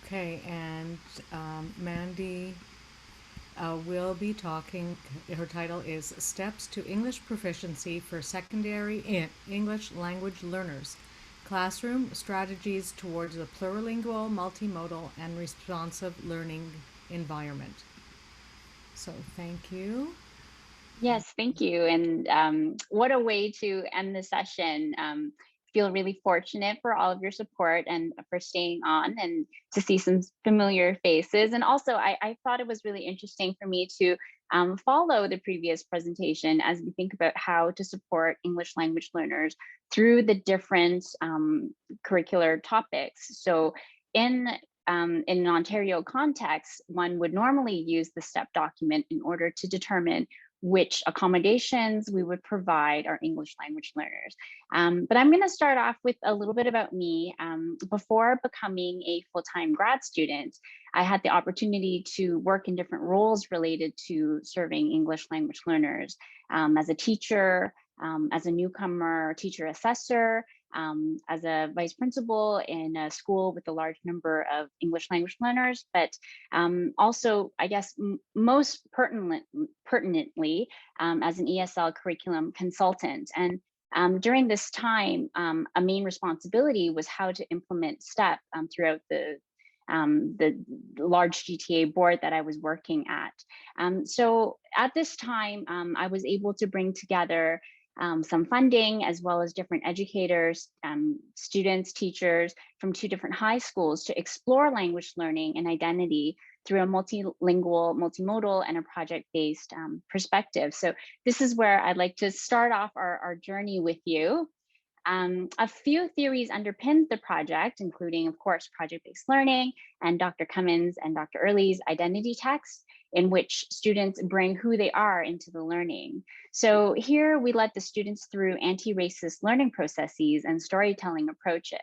Okay, and Mandy will be talking. Her title is Steps to English Proficiency for Secondary English Language Learners, Classroom Strategies Towards a Plurilingual, Multimodal, and Responsive Learning Environment. So, thank you. Yes, thank you. And what a way to end the session. Feel really fortunate for all of your support and for staying on and to see some familiar faces. And also, I thought it was really interesting for me to follow the previous presentation as we think about how to support English language learners through the different curricular topics. So, in an Ontario context, one would normally use the STEP document in order to determine which accommodations we would provide our English language learners. But I'm going to start off with a little bit about me. Before becoming a full-time grad student, I had the opportunity to work in different roles related to serving English language learners as a teacher, as a newcomer teacher assessor, as a vice principal in a school with a large number of English language learners, but also, I guess, most pertinently, as an ESL curriculum consultant. And during this time, a main responsibility was how to implement STEP throughout the large GTA board that I was working at. So at this time, I was able to bring together some funding, as well as different educators, students, teachers from two different high schools to explore language learning and identity through a multilingual, multimodal, and a project-based perspective. So this is where I'd like to start off our journey with you. A few theories underpinned the project, including, of course, project-based learning and Dr. Cummins and Dr. Early's identity text, in which students bring who they are into the learning. So here we led the students through anti-racist learning processes and storytelling approaches.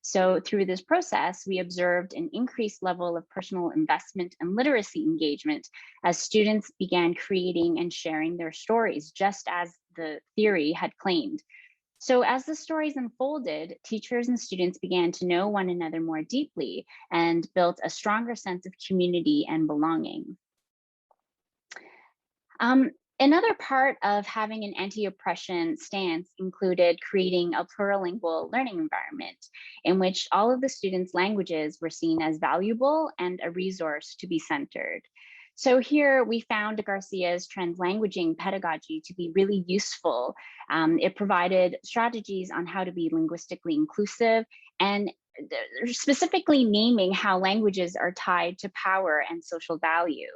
So through this process, we observed an increased level of personal investment and literacy engagement as students began creating and sharing their stories, just as the theory had claimed. So, as the stories unfolded, teachers and students began to know one another more deeply and built a stronger sense of community and belonging. Um, Another part of having an anti oppression stance included creating a plurilingual learning environment in which all of the students' languages were seen as valuable and a resource to be centered. So here we found Garcia's translanguaging pedagogy to be really useful. It provided strategies on how to be linguistically inclusive and specifically naming how languages are tied to power and social value.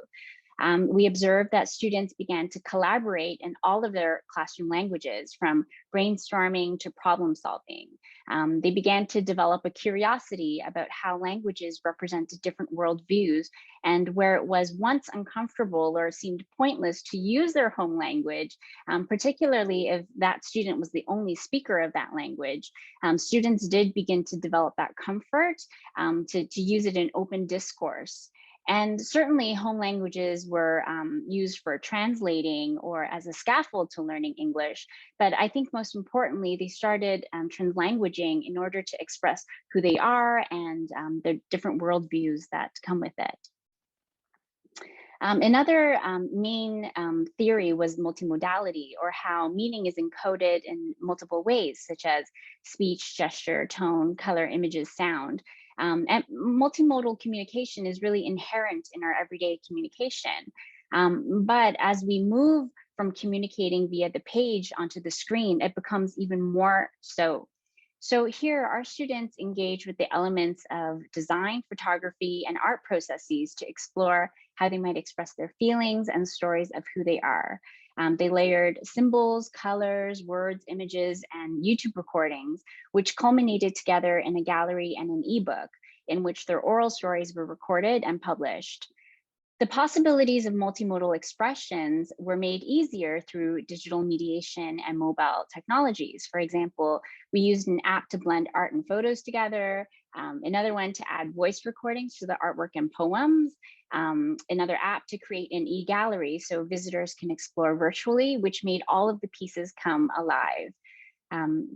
We observed that students began to collaborate in all of their classroom languages, from brainstorming to problem solving. They began to develop a curiosity about how languages represented different worldviews, and where it was once uncomfortable or seemed pointless to use their home language, particularly if that student was the only speaker of that language, students did begin to develop that comfort to use it in open discourse. And certainly, home languages were used for translating or as a scaffold to learning English. But I think most importantly, they started translanguaging in order to express who they are and the different worldviews that come with it. Another main theory was multimodality, or how meaning is encoded in multiple ways, such as speech, gesture, tone, color, images, sound. And multimodal communication is really inherent in our everyday communication. But as we move from communicating via the page onto the screen, it becomes even more so. So here, our students engage with the elements of design, photography, and art processes to explore how they might express their feelings and stories of who they are. They layered symbols, colors, words, images, and YouTube recordings, which culminated together in a gallery and an ebook in which their oral stories were recorded and published. The possibilities of multimodal expressions were made easier through digital mediation and mobile technologies. For example, we used an app to blend art and photos together, another one to add voice recordings to the artwork and poems, another app to create an e-gallery so visitors can explore virtually, which made all of the pieces come alive.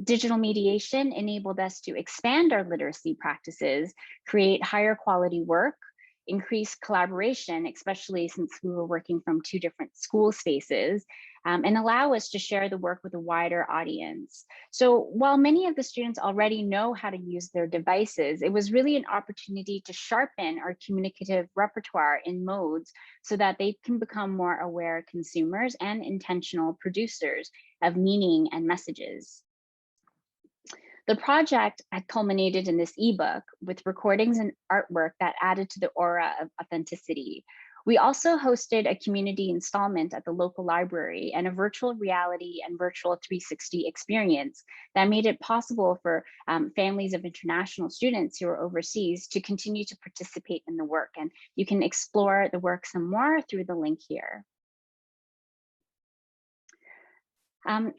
Digital mediation enabled us to expand our literacy practices, create higher quality work, increase collaboration, especially since we were working from two different school spaces, and allow us to share the work with a wider audience. So while many of the students already know how to use their devices, it was really an opportunity to sharpen our communicative repertoire in modes so that they can become more aware consumers and intentional producers of meaning and messages. The project had culminated in this ebook with recordings and artwork that added to the aura of authenticity. We also hosted a community installment at the local library and a virtual reality and virtual 360 experience that made it possible for families of international students who are overseas to continue to participate in the work. And you can explore the work some more through the link here.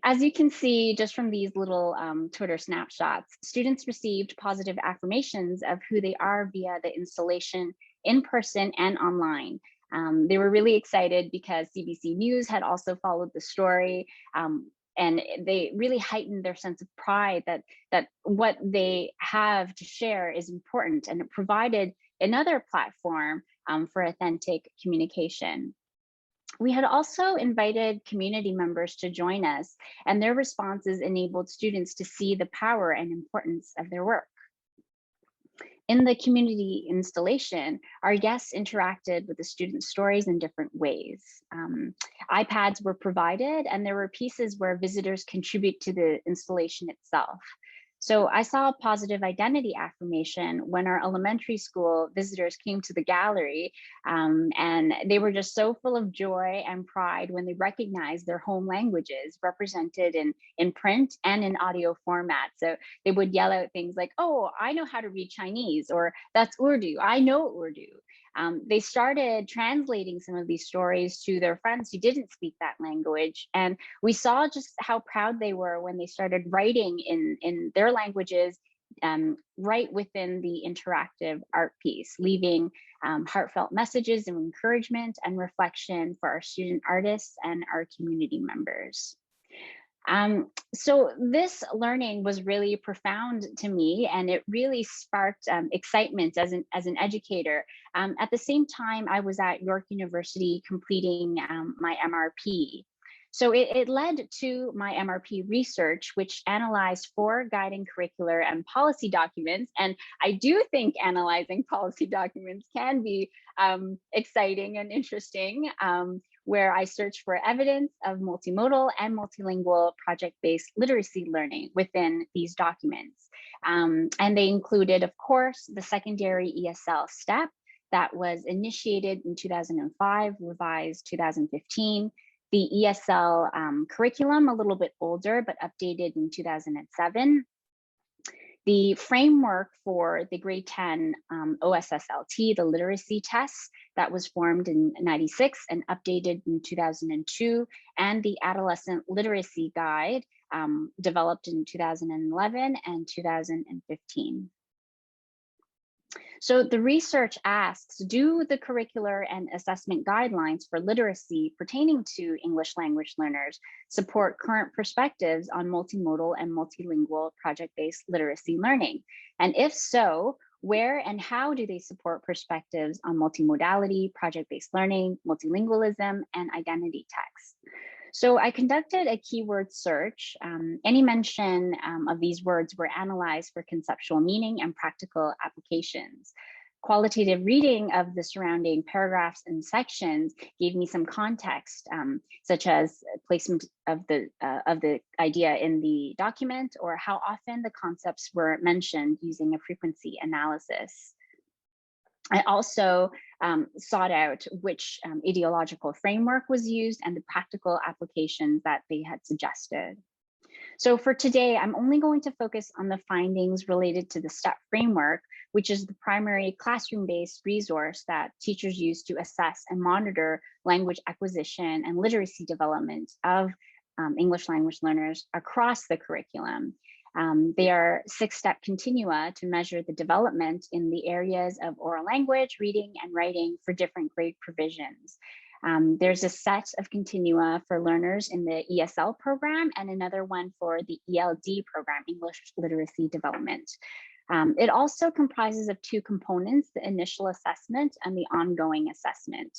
As you can see just from these little Twitter snapshots, students received positive affirmations of who they are via the installation in person and online. They were really excited because CBC News had also followed the story, and they really heightened their sense of pride that what they have to share is important, and it provided another platform for authentic communication. We had also invited community members to join us, and their responses enabled students to see the power and importance of their work. In the community installation, our guests interacted with the students' stories in different ways. iPads were provided, and there were pieces where visitors contribute to the installation itself. So I saw a positive identity affirmation when our elementary school visitors came to the gallery, and they were just so full of joy and pride when they recognized their home languages represented in print and in audio format. So they would yell out things like, "Oh, I know how to read Chinese," or "That's Urdu, I know Urdu." They started translating some of these stories to their friends who didn't speak that language. And we saw just how proud they were when they started writing in their languages right within the interactive art piece, leaving heartfelt messages of encouragement and reflection for our student artists and our community members. So this learning was really profound to me, and it really sparked excitement as an educator. At the same time, I was at York University completing my MRP. So it led to my MRP research, which analyzed 4 guiding curricular and policy documents. And I do think analyzing policy documents can be exciting and interesting, where I searched for evidence of multimodal and multilingual project-based literacy learning within these documents. And they included, of course, the secondary ESL step that was initiated in 2005, revised 2015, the ESL curriculum, a little bit older, but updated in 2007, the framework for the grade 10 OSSLT, the literacy test that was formed in 96 and updated in 2002, and the adolescent literacy guide developed in 2011 and 2015. So the research asks, do the curricular and assessment guidelines for literacy pertaining to English language learners support current perspectives on multimodal and multilingual project-based literacy learning? And if so, where and how do they support perspectives on multimodality, project-based learning, multilingualism, and identity text? So I conducted a keyword search. Any mention of these words were analyzed for conceptual meaning and practical applications. Qualitative reading of the surrounding paragraphs and sections gave me some context, such as placement of the idea in the document, or how often the concepts were mentioned using a frequency analysis. I also sought out which ideological framework was used and the practical applications that they had suggested. So for today, I'm only going to focus on the findings related to the STEP framework, which is the primary classroom-based resource that teachers use to assess and monitor language acquisition and literacy development of English language learners across the curriculum. They are 6-step continua to measure the development in the areas of oral language, reading, and writing for different grade provisions. There's a set of continua for learners in the ESL program and another one for the ELD program, English Literacy Development. It also comprises of two components, the initial assessment and the ongoing assessment.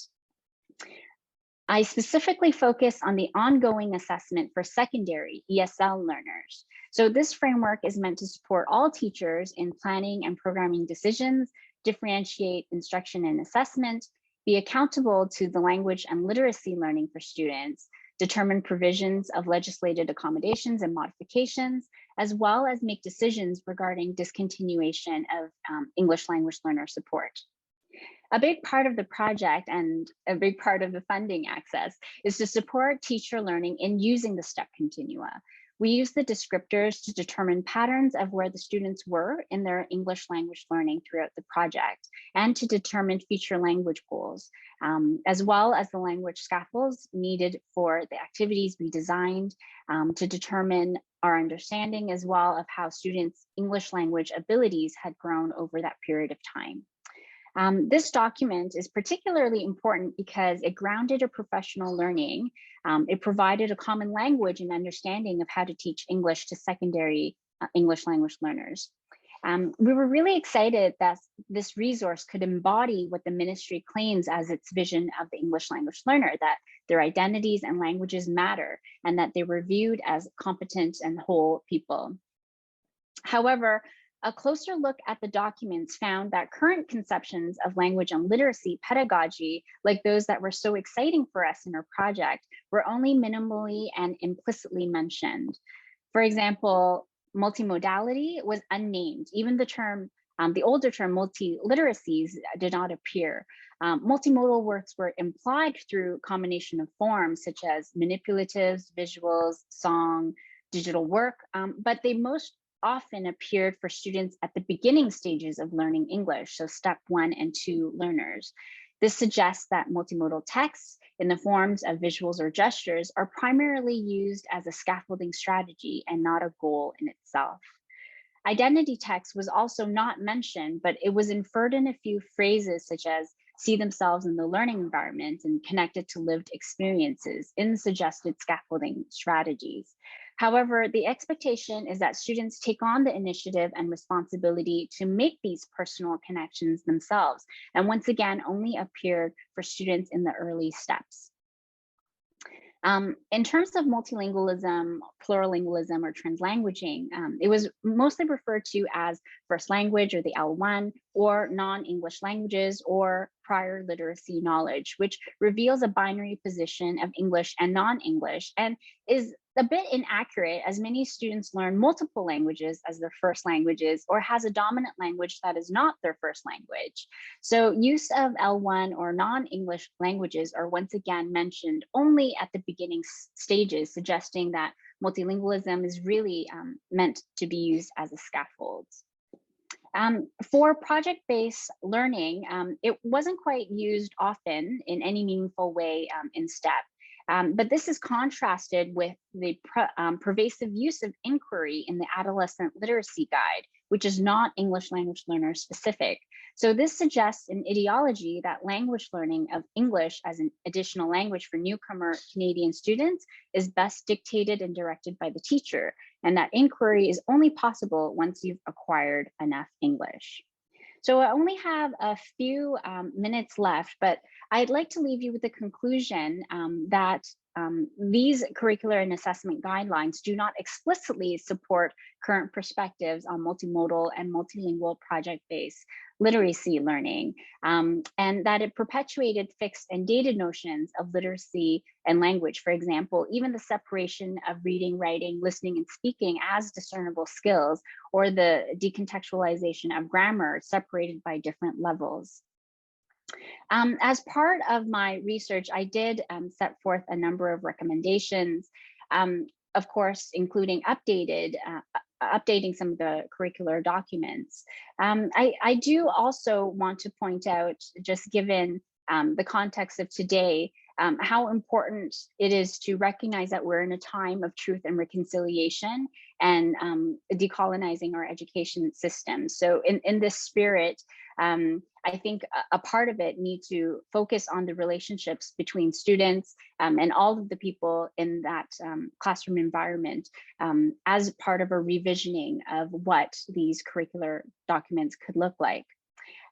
I specifically focus on the ongoing assessment for secondary ESL learners. So this framework is meant to support all teachers in planning and programming decisions, differentiate instruction and assessment, be accountable to the language and literacy learning for students, determine provisions of legislated accommodations and modifications, as well as make decisions regarding discontinuation of English language learner support. A big part of the project and a big part of the funding access is to support teacher learning in using the step continua. We use the descriptors to determine patterns of where the students were in their English language learning throughout the project and to determine future language goals, as well as the language scaffolds needed for the activities we designed to determine our understanding as well of how students' English language abilities had grown over that period of time. This document is particularly important because it grounded a professional learning. It provided a common language and understanding of how to teach English to secondary English language learners. We were really excited that this resource could embody what the ministry claims as its vision of the English language learner, that their identities and languages matter and that they were viewed as competent and whole people. However, a closer look at the documents found that current conceptions of language and literacy pedagogy, like those that were so exciting for us in our project, were only minimally and implicitly mentioned. For example, multimodality was unnamed. Even the term, the older term multiliteracies did not appear. Multimodal works were implied through a combination of forms such as manipulatives, visuals, song, digital work, but they most often appeared for students at the beginning stages of learning English, so step 1 and 2 learners. This suggests that multimodal texts in the forms of visuals or gestures are primarily used as a scaffolding strategy and not a goal in itself. Identity text was also not mentioned, but it was inferred in a few phrases such as see themselves in the learning environment and connected to lived experiences in suggested scaffolding strategies. However, the expectation is that students take on the initiative and responsibility to make these personal connections themselves, and once again, only appeared for students in the early steps. In terms of multilingualism, plurilingualism, or translanguaging, it was mostly referred to as first language or the L1, or non-English languages or prior literacy knowledge, which reveals a binary position of English and non-English and is a bit inaccurate as many students learn multiple languages as their first languages or has a dominant language that is not their first language. So use of L1 or non-English languages are once again mentioned only at the beginning stages, suggesting that multilingualism is really meant to be used as a scaffold. For project-based learning, it wasn't quite used often in any meaningful way in STEP. But this is contrasted with the pervasive use of inquiry in the Adolescent Literacy Guide, which is not English language learner specific. So this suggests an ideology that language learning of English as an additional language for newcomer Canadian students is best dictated and directed by the teacher, and that inquiry is only possible once you've acquired enough English. So I only have a few minutes left, but I'd like to leave you with the conclusion that these curricular and assessment guidelines do not explicitly support current perspectives on multimodal and multilingual project-based literacy learning, and that it perpetuated fixed and dated notions of literacy and language. For example, even the separation of reading, writing, listening, and speaking as discernible skills, or the decontextualization of grammar separated by different levels. As part of my research, I did set forth a number of recommendations, of course, including updating some of the curricular documents. I do also want to point out, just given the context of today, how important it is to recognize that we're in a time of truth and reconciliation and decolonizing our education system. So in this spirit, I think a part of it needs to focus on the relationships between students and all of the people in that classroom environment as part of a revisioning of what these curricular documents could look like.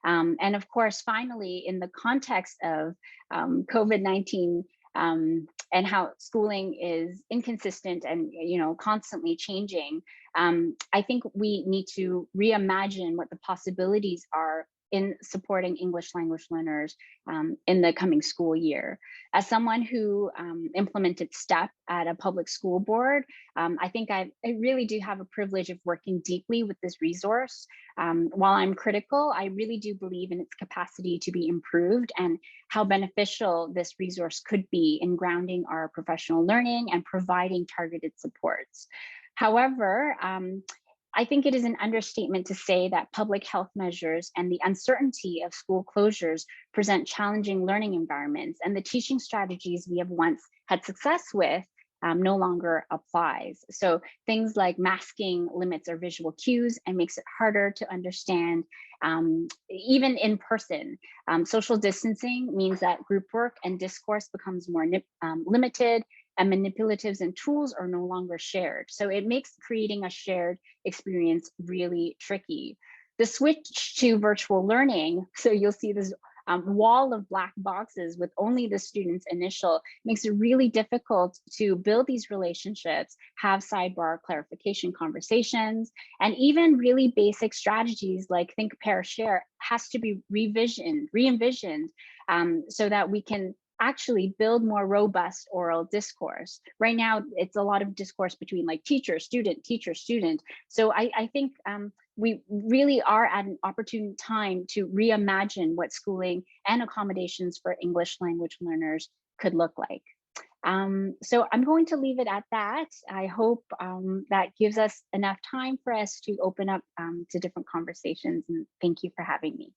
And of course, finally, in the context of COVID-19 and how schooling is inconsistent and constantly changing, I think we need to reimagine what the possibilities are in supporting English language learners in the coming school year. As someone who implemented STEP at a public school board, I think I really do have a privilege of working deeply with this resource. While I'm critical, I really do believe in its capacity to be improved and how beneficial this resource could be in grounding our professional learning and providing targeted supports. However, I think it is an understatement to say that public health measures and the uncertainty of school closures present challenging learning environments, and the teaching strategies we have once had success with no longer applies. So things like masking limits our visual cues and makes it harder to understand, even in person. Social distancing means that group work and discourse becomes more limited, and manipulatives and tools are no longer shared. So it makes creating a shared experience really tricky. The switch to virtual learning, so you'll see this wall of black boxes with only the student's initial, makes it really difficult to build these relationships, have sidebar clarification conversations, and even really basic strategies like think, pair, share has to be re-envisioned so that we can actually build more robust oral discourse. Right now, it's a lot of discourse between like teacher, student, teacher, student. So I think we really are at an opportune time to reimagine what schooling and accommodations for English language learners could look like. So I'm going to leave it at that. I hope that gives us enough time for us to open up to different conversations. And thank you for having me.